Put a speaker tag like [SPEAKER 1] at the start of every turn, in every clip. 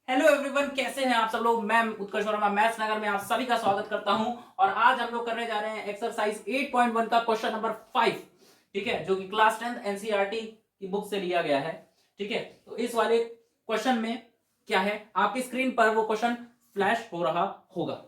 [SPEAKER 1] Hello everyone, कैसे हैं आप सब लोग। मैं उत्कर्ष वर्मा मैथ्स नगर में आप सभी का स्वागत करता हूं। और आज हम लोग करने जा रहे हैं एक्सरसाइज 8.1 का क्वेश्चन नंबर 5। ठीक है, जो कि क्लास 10 एनसीईआरटी की बुक से लिया गया है। ठीक है, तो इस वाले क्वेश्चन में क्या है, आपकी स्क्रीन पर वो क्वेश्चन फ्लैश हो रहा होगा।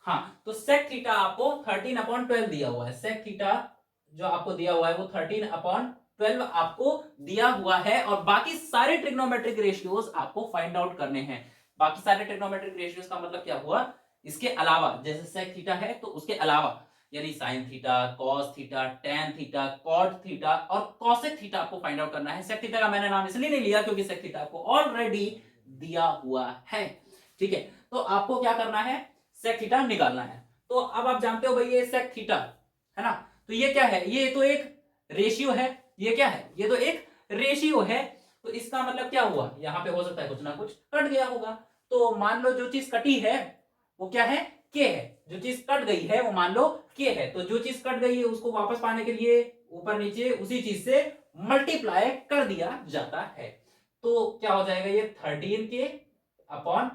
[SPEAKER 1] हाँ, तो सेक थीटा आपको 13/12 दिया हुआ है। सेक थीटा जो आपको दिया हुआ है वो 13/12 आपको दिया हुआ है। और बाकी सारे ट्रिग्नोमेट्रिक रेशियोज आपको फाइंड आउट करने हैं। बाकी सारे ट्रिग्नोमेट्रिक रेशियोज का मतलब क्या हुआ, इसके अलावा जैसे सेक थीटा है तो उसके अलावा यानी sine theta, cos theta, tan theta, cot theta और कॉसेक थीटा आपको फाइंड आउट करना है। सेक थीटा का मैंने नाम इसलिए नहीं लिया क्योंकि सेक थीटा आपको ऑलरेडी दिया हुआ है। ठीक है, तो आपको क्या करना है, सेक थीटा निकालना है। तो अब आप जानते हो भाई ये सेक थीटा है ना, तो ये क्या है, ये तो एक रेशियो है। ये क्या है, ये तो एक रेशियो है। तो इसका मतलब क्या हुआ, यहां पे हो सकता है कुछ ना कुछ कट गया होगा। तो मान लो जो चीज कटी है वो क्या है, के है। जो चीज कट गई है वो मान लो के है। तो जो चीज कट गई है उसको वापस पाने के लिए ऊपर नीचे उसी चीज से मल्टीप्लाई कर दिया जाता है। तो क्या हो जाएगा, ये 13 के/12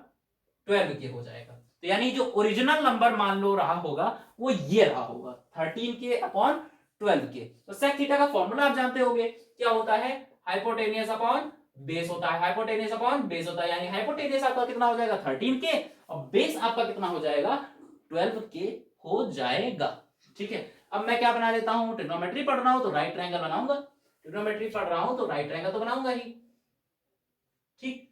[SPEAKER 1] के हो जाएगा। तो यानी जो ओरिजिनल नंबर मान लो रहा होगा वो ये रहा होगा 13 के/12 के। तो सेक थीटा का फॉर्मूला आप जानते होंगे, क्या होता है, हाइपोटेनियस अपॉन बेस होता है। हाइपोटेनियस अपॉन बेस होता है, यानी हाइपोटेनियस आपका कितना हो जाएगा 13 के, और बेस आपका कितना हो जाएगा 12 के हो जाएगा। ठीक है, अब मैं क्या बना लेता हूं, ट्रिग्नोमेट्री पढ़ रहा हूं तो राइट ट्रायंगल बनाऊंगा। ट्रिग्नोमेट्री पढ़ रहा हूं तो राइट ट्रायंगल तो बनाऊंगा ही। ठीक,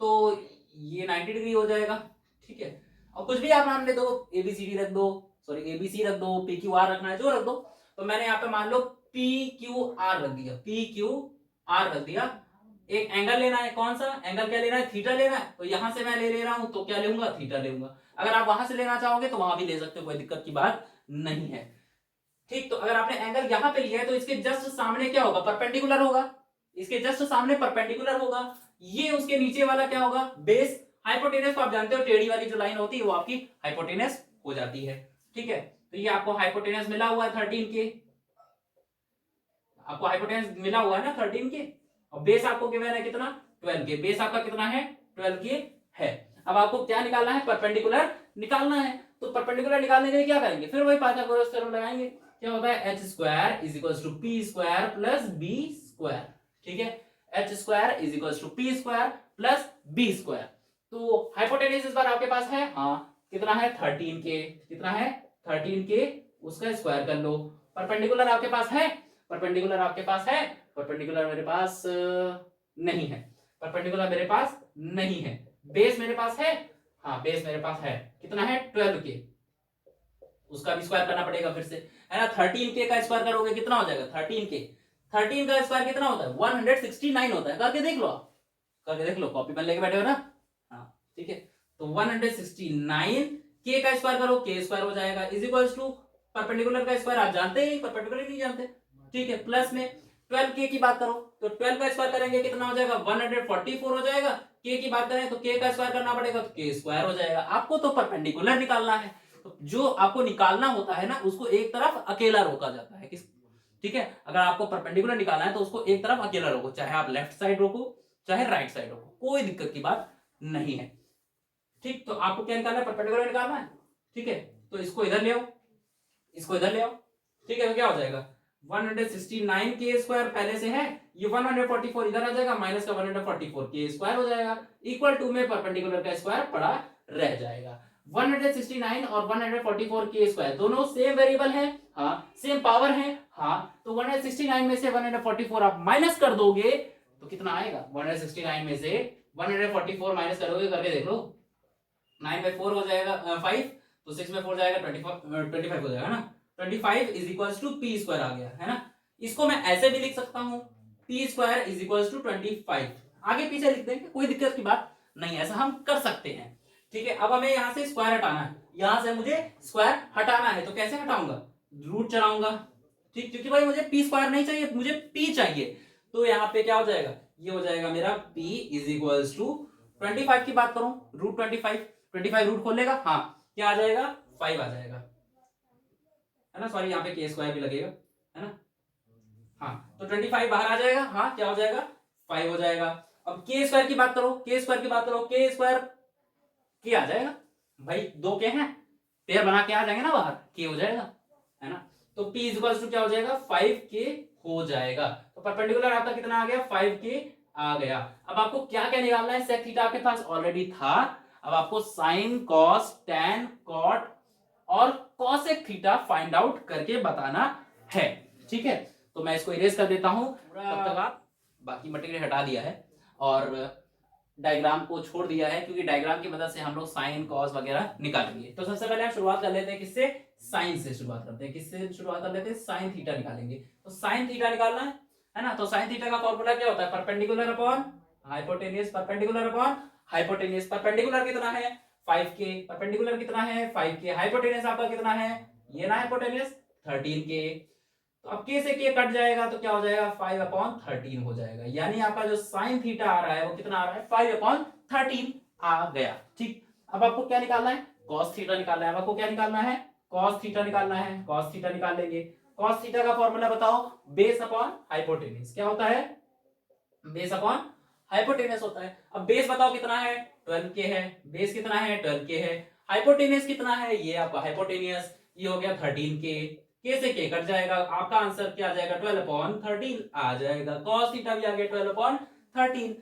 [SPEAKER 1] तो ये 90 डिग्री हो जाएगा। ठीक है, और कुछ भी आप नाम ले दो, एबीसीडी रख दो, सॉरी एबीसी रख दो, पी क्यू आर रखना है जो रख दो। तो मैंने यहाँ पे मान लो पी क्यू आर रख दिया, पी क्यू आर रख दिया। एक एंगल लेना है, कौन सा एंगल, क्या लेना है, थीटा लेना है। तो यहां से मैं ले रहा हूं तो क्या लूंगा, थीटा लूंगा। अगर आप वहां से लेना चाहोगे तो वहां भी ले सकते हो, कोई दिक्कत की बात नहीं है। ठीक, तो अगर आपने एंगल यहां पे लिया है तो इसके जस्ट सामने क्या होगा, परपेंडिकुलर होगा। इसके जस्ट सामने परपेंडिकुलर होगा। ये उसके नीचे वाला क्या होगा, बेस। हाइपोटेनस को आप जानते हो, टेढ़ी वाली जो लाइन होती है वो आपकी हाइपोटेनस हो जाती है। ठीक है, तो ये आपको हाइपोटेनस मिला हुआ है 13 के। आपको हाइपोटेनस मिला हुआ है ना 13 के, और बेस आपको गिवन है कितना, 12 के। बेस आपका कितना है, 12 के है। अब आपको क्या निकालना है, परपेंडिकुलर निकालना है। तो परपेंडिकुलर निकालने के लिए क्या करेंगे, फिर वही पाइथागोरस थ्योरम लगाएंगे। क्या होता है, H square is equal to P square plus B square. ठीक है, H square is equal to P square plus B square. तो हाइपोटेनस इस बार आपके पास है, हाँ कितना है 13 के, कितना है 13 के, उसका स्क्वायर कर लो। परपेंडिकुलर आपके पास है, परपेंडिकुलर आपके पास है, परपेंडिकुलर मेरे पास नहीं है। परपेंडिकुलर मेरे पास नहीं है। बेस मेरे पास है, हाँ बेस मेरे पास है, कितना है 12 के। उसका भी स्क्वायर करना पड़ेगा फिर से, है ना। 13 के का स्क्वायर करोगे कितना हो जाएगा, 13 के। 13 का स्क्वायर कितना होता है, 169 होता है। करके देख लो आप, करके देख लो, कॉपी पेन लेके बैठे हो ना। हाँ ठीक है, तो 169 के का स्क्वायर करो, के स्क्वायर हो जाएगा इज इक्वल टू परपेंडिकुलर का स्क्वायर आप जानते ही, परपेंडिकुलर नहीं जानते। ठीक है, प्लस में 12 के की बात करो तो 12 का स्क्वायर करेंगे कितना हो जाएगा, 144 हो जाएगा। के की बात करें तो के का स्क्वायर करना पड़ेगा तो के स्क्वायर हो जाएगा। आपको तो परपेंडिकुलर निकालना है, तो जो आपको निकालना होता है ना उसको एक तरफ अकेला रोका जाता है। किस, ठीक है, अगर आपको परपेंडिकुलर निकालना है तो उसको एक तरफ अकेला रोको, चाहे आप लेफ्ट साइड रोको चाहे राइट साइड रोको, कोई दिक्कत की बात नहीं है। ठीक, तो आपको क्या निकालना है, परपेंडिकुलर निकालना है। ठीक है, तो इसको इधर ले आओ, इसको इधर ले आओ। ठीक है, तो क्या हो जाएगा 169 के स्क्वायर पहले से है, ये 144 इधर आ जाएगा, माइनस का 144 के स्क्वायर हो जाएगा, इक्वल टू में परपेंडिकुलर का स्क्वायर पड़ा रह जाएगा। 169 और 144 के स्क्वायर दोनों सेम वेरिएबल है, हाँ सेम पावर है, हाँ। तो 169 में से 144 आप माइनस कर दोगे तो कितना आएगा, 169 में से 144 माइनस करोगे, करके देख लो। 9/4 हो जाएगा 5, तो 6/4 जाएगा 25 हो जाएगा ना। 25 is equal to P square आ गया है ना। इसको मैं ऐसे भी लिख सकता हूं, P square is equal to 25। आगे पीछे लिख देंगे, कोई दिक्कत की बात नहीं है, ऐसा हम कर सकते हैं। ठीक है, अब हमें यहां से स्क्वायर हटाना है, यहां से मुझे स्क्वायर हटाना है, तो कैसे हटाऊंगा, रूट चलाऊंगा। ठीक, क्योंकि भाई मुझे पी स्क्वायर नहीं चाहिए, मुझे पी चाहिए। तो यहाँ पे क्या हो जाएगा, ये हो जाएगा मेरा p इज इक्वल टू 25 की बात करूं, रूट 25, 25 रूट खोल लेगा, हाँ क्या आ जाएगा 5 आ जाएगा, है ना। सॉरी यहाँ पे के स्क्वायर भी लगेगा, है ना। हाँ, तो 25 बाहर आ जाएगा, हाँ क्या हो जाएगा 5 हो जाएगा। अब के स्क्वायर की बात करो, के स्क्वायर की बात करो, के स्क्वायर के आ जाएगा भाई, 2 के हैं, पेयर बना के आ जाएंगे ना बाहर, के हो जाएगा, है ना। तो p इक्वल्स टू क्या हो जाएगा 5k हो जाएगा। तो परपेंडिकुलर आपका कितना आ गया 5k आ गया। अब आपको क्या क्या निकालना है, सेक थीटा आपके पास ऑलरेडी था, अब आपको साइन कॉस टैन कॉट और कॉसेक थीटा फाइंड आउट करके बताना है, ठीक है। तो मैं इसको इरेज कर देता हूं, तब तक आप बाकी मटेरियल हटा दिया है और डायग्राम को छोड़ दिया है, क्योंकि डायग्राम की मदद से हम लोग साइन कॉस वगैरह निकालेंगे। तो सबसे पहले हम शुरुआत कर लेते हैं किससे, साइन से शुरुआत करते हैं, किससे शुरुआत कर लेते हैं, साइन थीटा निकालेंगे। तो साइन थीटा निकालना है ना। तो साइन थीटा का फॉर्मूला क्या होता है, perpendicular upon hypotenuse, perpendicular upon hypotenuse. Perpendicular कितना है 5k, परपेंडिकुलर कितना है 5k, हाइपोटेनियस आपका कितना है, ये ना हाइपोटेनियस 13k। तो अब k से k कट जाएगा तो क्या हो जाएगा 5/13 हो जाएगा, यानी आपका जो साइन थीटा आ रहा है वो कितना आ रहा है 5/13 आ गया, ठीक। अब आपको क्या निकालना है, cos थीटा निकालना है। अब आपको क्या निकालना है, cos थीटा निकालना है, cos थीटा निकाल लेंगे। cos थीटा का फॉर्मूला बताओ, बेस अपॉन हाइपोटेनियस। क्या होता है, बेस अपॉन हाइपोटेनियस होता है। अब बेस बताओ कितना है 12k है, बेस कितना है 12k है, हाइपोटेनियस कितना है, ये आपका हाइपोटेनियस, ये हो गया 13k, k से k कट जाएगा, आपका आंसर क्या आ जाएगा 12/13 आ जाएगा। cos थीटा भी आ गया 12/13।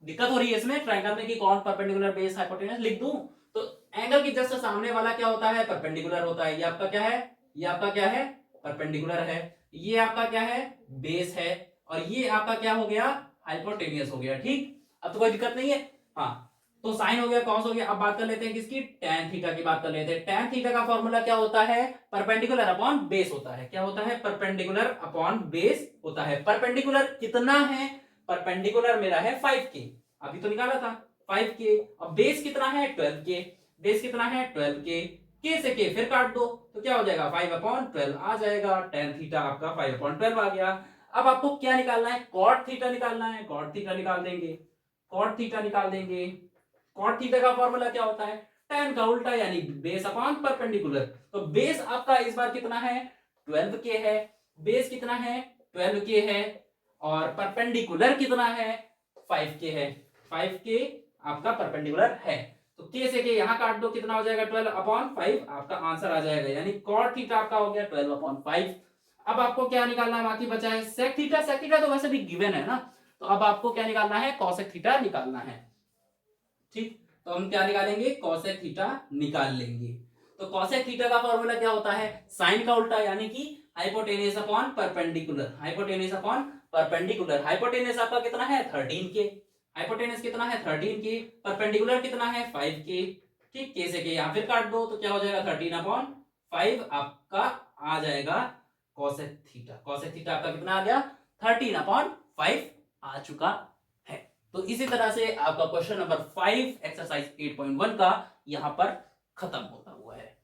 [SPEAKER 1] दिक्कत हो रही है इसमें ट्रायंगल में कि कौन परपेंडिकुलर बेस हाइपोटेनस लिख दूं, तो एंगल की जस्ट सामने वाला क्या होता है परपेंडिकुलर होता है। ये आपका क्या है, ये आपका क्या है परपेंडिकुलर है, ये आपका क्या है बेस है, और ये आपका क्या हो गया हाइपोटेनियस हो गया, ठीक। अब तो कोई दिक्कत नहीं है, हाँ। तो साइन हो गया कॉस हो गया। अब बात कर लेते हैं किसकी, tan थीटा की बात कर लेते हैं। tan थीटा का फॉर्मूला क्या होता है, परपेंडिकुलर अपॉन बेस होता है। क्या होता है, परपेंडिकुलर अपॉन बेस होता है। परपेंडिकुलर कितना है, परपेंडिकुलर मेरा है 5k, अभी तो निकाला था 5k। अब बेस कितना है 12k, बेस कितना है 12k, k से k फिर काट दो तो क्या हो जाएगा 5/12 आ जाएगा। tan थीटा आपका 5/12 आ गया। अब आपको क्या निकालना है, cot थीटा निकालना है, cot थीटा निकाल देंगे, cot थीटा निकाल देंगे। cot थीटा का फॉर्मूला क्या होता है, tan का उल्टा यानी बेस अपॉन परपेंडिकुलर। तो बेस आपका इस बार कितना है 12k है, बेस कितना है 12k है, और परपेंडिकुलर कितना है 5k है, 5k आपका परपेंडिकुलर है। तो k से k यहां काट दो कितना हो जाएगा 12/5 आपका आंसर आ जाएगा, यानी cot थीटा आपका हो गया 12/5। अब आपको क्या निकालना है, बाकी बचा है sec थीटा। sec थीटा तो वैसे भी गिवन है ना, तो अब आपको क्या निकालना है cosec थीटा निकालना है, ठीक। तो हम क्या निकालेंगे cosec थीटा निकाल लेंगे। तो cosec थीटा का फॉर्मूला क्या होता है, साइन का उल्टा यानी कि hypotenuse upon perpendicular, hypotenuse upon perpendicular. Hypotenuse आपका कितना है 13k, हाइपोटेनियस कितना है 13k, परपेंडिकुलर कितना है 5k, ठीक। k से k यहां फिर काट दो तो क्या हो जाएगा 13/5 आपका आ जाएगा cosec थीटा। cosec थीटा आपका कितना आ गया 13/5 आ चुका है। तो इसी तरह से आपका क्वेश्चन नंबर 5 एक्सरसाइज 8.1 का यहां पर खत्म होता हुआ है।